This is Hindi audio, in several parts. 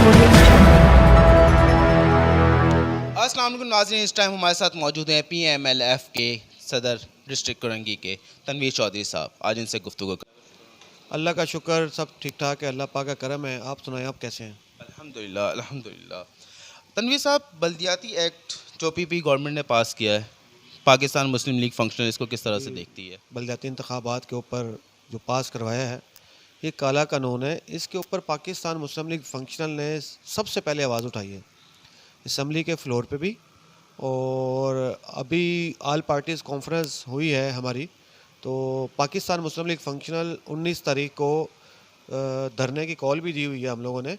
अस्सलाम वालेकुम नाज़रीन, इस टाइम हमारे साथ मौजूद हैं PMLF के सदर डिस्ट्रिक्ट कोरंगी के तनवीर चौधरी साहब। आज इनसे गुफ्तगू कर अल्लाह का शुक्र, सब ठीक ठाक है, अल्लाह पाक का करम है। आप सुनाएं, आप कैसे हैं? अल्हम्दुलिल्लाह अल्हम्दुलिल्लाह। तनवीर साहब, बल्दियाती एक्ट जो पीपी गवर्नमेंट ने पास किया है, पाकिस्तान मुस्लिम लीग फंक्शनल इसको किस तरह से देखती है? बलदियाती इंतखाबात के ऊपर जो पास करवाया है, ये काला कानून है। इसके ऊपर पाकिस्तान मुस्लिम लीग फंक्शनल ने सबसे पहले आवाज़ उठाई है, असम्बली के फ्लोर पे भी। और अभी आल पार्टीज़ कॉन्फ्रेंस हुई है हमारी, तो पाकिस्तान मुस्लिम लीग फंक्शनल 19 तारीख को धरने की कॉल भी दी हुई है हम लोगों ने।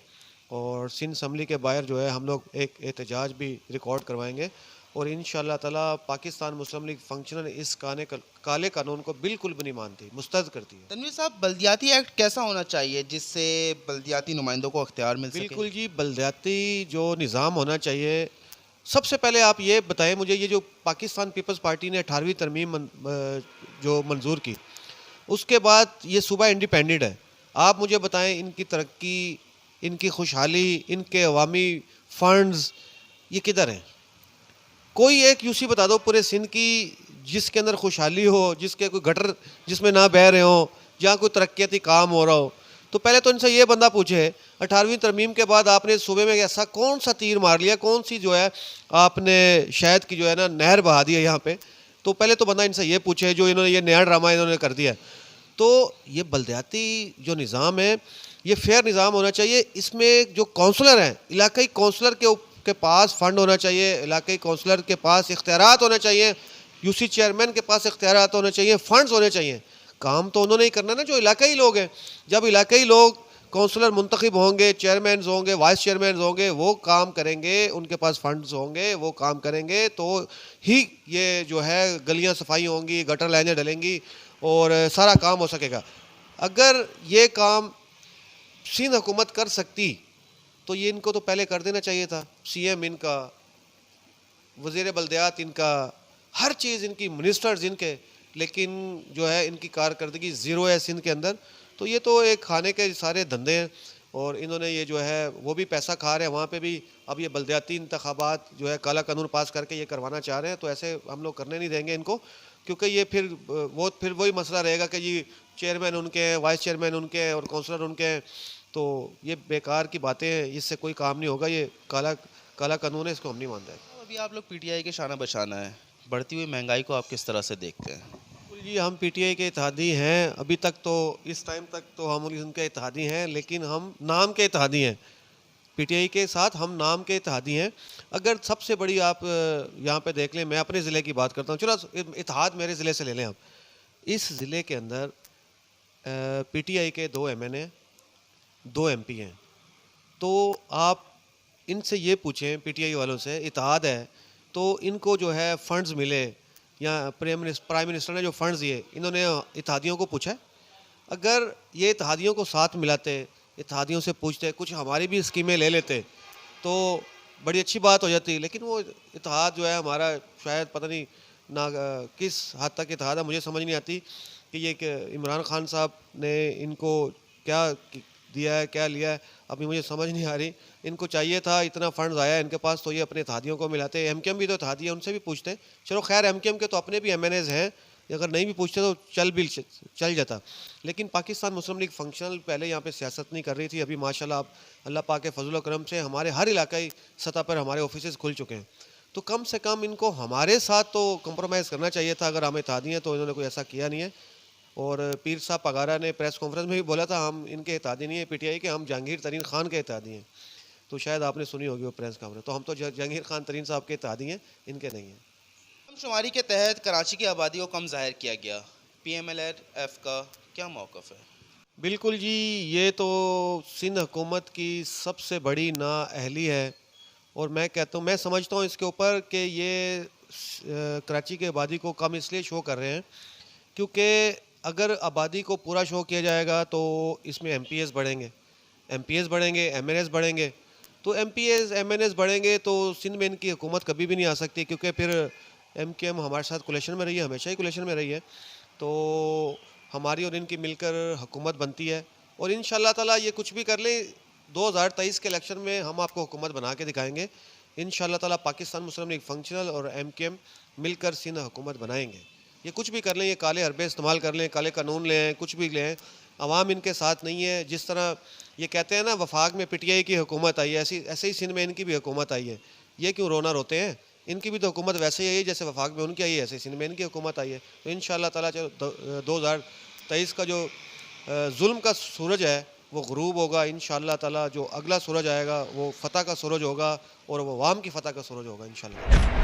और सिंध असम्बली के बाहर जो है हम लोग एक एहतजाज भी रिकॉर्ड करवाएंगे। और इंशाअल्लाह ताला पाकिस्तान मुस्लिम लीग फंक्शनल इस काले कानून को बिल्कुल भी नहीं मानती, मुस्तरद करती है। तनवीर साहब, बल्दियाती एक्ट कैसा होना चाहिए जिससे बल्दियाती नुमाइंदों को अख्तियार मिल सके? बिल्कुल जी, बलदियाती जो निज़ाम होना चाहिए, सबसे पहले आप ये बताएं मुझे, ये जो पाकिस्तान पीपल्स पार्टी ने 18वीं तरमीम जो मंजूर की, उसके बाद ये सूबा इंडिपेंडेंट है। आप मुझे बताएं इनकी तरक्की, इनकी खुशहाली, इनके अवामी फंड्स ये किधर हैं? कोई एक यूसी बता दो पूरे सिंध की जिसके अंदर खुशहाली हो, जिसके कोई गटर जिसमें ना बह रहे हो, जहाँ कोई तरक्याती काम हो रहा हो। तो पहले तो इनसे ये बंदा पूछे, 18वीं तरमीम के बाद आपने सूबे में ऐसा कौन सा तीर मार लिया, कौन सी जो है आपने शहद की जो है ना नहर बहा दी है यहाँ पे। तो पहले तो बंदा इनसे ये पूछे, जो इन्होंने ये नया ड्रामा इन्होंने कर दिया है। तो ये बलदियाती जो निज़ाम है, ये फेयर निज़ाम होना चाहिए। इसमें जो काउंसलर हैं, इलाकाई काउंसलर के पास फ़ंड होना चाहिए, इलाकाई काउंसलर के पास इख्तियारात होना चाहिए, यूसी चेयरमैन के पास इख्तियारात होने चाहिए, फ़ंड्स होने चाहिए। काम तो उन्होंने ही करना ना, जो इलाकाई लोग हैं। जब इलाकाई लोग काउंसलर मुंतखब होंगे, चेयरमैन होंगे, वाइस चेयरमैन होंगे, वो काम करेंगे, उनके पास फंड्स होंगे, वो काम करेंगे, तो ही ये जो है गलियां सफाई होंगी, गटर लाइनें डलेंगी और सारा काम हो सकेगा। अगर ये काम सिंध हुकूमत कर सकती तो ये इनको तो पहले कर देना चाहिए था। सीएम इनका, वज़ीर बल्दियात इनका, हर चीज़ इनकी, मिनिस्टर्स इनके, लेकिन जो है इनकी कारकर्दगी ज़ीरो है सिंध के अंदर। तो ये तो एक खाने के सारे धंधे हैं और इन्होंने ये जो है वो भी पैसा खा रहे हैं वहाँ पे भी। अब ये बल्दियाती इंतखाबात जो है काला कानून पास करके ये करवाना चाह रहे हैं, तो ऐसे हम लोग करने नहीं देंगे इनको, क्योंकि ये फिर वही मसला रहेगा कि जी चेयरमैन उनके हैं, वाइस चेयरमैन उनके हैं और काउंसलर उनके हैं। तो ये बेकार की बातें हैं, इससे कोई काम नहीं होगा। ये काला काला कानून है, इसको हम नहीं मानते हैं। अभी आप लोग PTI के शाना बशाना है, बढ़ती हुई महंगाई को आप किस तरह से देखते हैं? बिल्कुल जी, हम पीटीआई के इत्तेहादी हैं। अभी तक तो, इस टाइम तक तो हम उनके इत्तेहादी हैं, लेकिन हम नाम के इत्तेहादी हैं। पीटीआई के साथ हम नाम के इत्तेहादी हैं। अगर सबसे बड़ी आप यहाँ पे देख लें, मैं अपने ज़िले की बात करता हूँ, चलो इत्तेहाद मेरे ज़िले से ले लें आप। इस ज़िले के अंदर पीटीआई के 2 एमएनए, 2 एमपी हैं। तो आप इनसे ये पूछें, पीटीआई वालों से, इत्तेहाद है तो इनको जो है फंड्स मिले, या प्राइम मिनिस्टर ने जो फंड्स दिए, इन्होंने इत्तेहादियों को पूछा है? अगर ये इत्तेहादियों को साथ मिलाते, इत्तेहादियों से पूछते, कुछ हमारी भी स्कीमें ले लेते, तो बड़ी अच्छी बात हो जाती। लेकिन वो इत्तेहाद जो है हमारा, शायद पता नहीं ना किस हद तक इत्तेहाद है, मुझे समझ नहीं आती कि ये इमरान खान साहब ने इनको क्या दिया है, क्या लिया है, अभी मुझे समझ नहीं आ रही। इनको चाहिए था, इतना फंड्स आया इनके पास, तो ये अपने इत्तेहादियों को मिलाते। एमकेएम भी तो इत्तेहादी है, उनसे भी पूछते। चलो खैर, एमकेएम के तो अपने भी एमएनएज हैं, अगर नहीं भी पूछते तो चल जाता। लेकिन पाकिस्तान मुस्लिम लीग फंक्शनल पहले यहाँ पे सियासत नहीं कर रही थी। अभी माशाल्लाह अब अल्लाह पाक के फजल करम से हमारे हर इलाकाई सतह पर हमारे ऑफिस खुल चुके हैं। तो कम से कम इनको हमारे साथ तो कंप्रोमाइज़ करना चाहिए था। अगर हमें इत्तेहादी हैं तो इन्होंने कोई ऐसा किया नहीं है। और पीर साहब पगारा ने प्रेस कॉन्फ्रेंस में भी बोला था, हम इनके इत्तेहादी नहीं है पीटीआई के, हम जहांगीर तरीन खान के इत्तेहादी हैं। तो शायद आपने सुनी होगी वो प्रेस कॉन्फ्रेंस। तो हम तो जहांगीर खान तरीन साहब के इत्तेहादी हैं, इनके नहीं हैं। शुमारी के तहत कराची की आबादी को कम ज़ाहिर किया गया, PMLF का क्या मौक़िफ़ है? बिल्कुल जी, ये तो सिंध हुकूमत की सबसे बड़ी नाअहली है। और मैं कहता हूँ, मैं समझता हूँ इसके ऊपर कि ये कराची की आबादी को कम इसलिए शो कर रहे हैं क्योंकि अगर आबादी को पूरा शो किया जाएगा तो इसमें एमपीएस बढ़ेंगे, एमएनएस बढ़ेंगे। तो एमपीएस एमएनएस बढ़ेंगे तो सिंध में इनकी हुकूमत कभी भी नहीं आ सकती, क्योंकि फिर एमकेएम हमारे साथ कोलिशन में रही है, हमेशा ही कोलिशन में रही है। तो हमारी और इनकी मिलकर हुकूमत बनती है। और इंशाअल्लाह ताला ये कुछ भी कर ले, 2023 के इलेक्शन में हम आपको हुकूमत बना के दिखाएंगे। इंशाअल्लाह ताला पाकिस्तान मुस्लिम लीग फंक्शनल और MKM मिलकर सिंध हुकूमत बनाएंगे। ये कुछ भी कर लें, ये काले हरबे इस्तेमाल कर लें, काले कानून ले आएँ, कुछ भी ले आएँ, अवाम इनके साथ नहीं है। जिस तरह ये कहते हैं ना वफाक में PTI की हुकूमत आई है, ऐसे ही सिंध में इनकी भी हुकूमत आई है। ये क्यों रोना रोते हैं? इनकी भी तो हुकूमत वैसे ही आई है जैसे वफाक में उनकी आई है, ऐसे सिंध में इनकी हुकूमत आई है। तो इंशाअल्लाह ताला 2023 का जो जुल्म का सूरज है वो ग़ुरूब होगा। इंशाअल्लाह ताला जो अगला सूरज आएगा वो फ़तह का सूरज होगा और वो अवाम की फ़तह का सूरज होगा इंशाअल्लाह।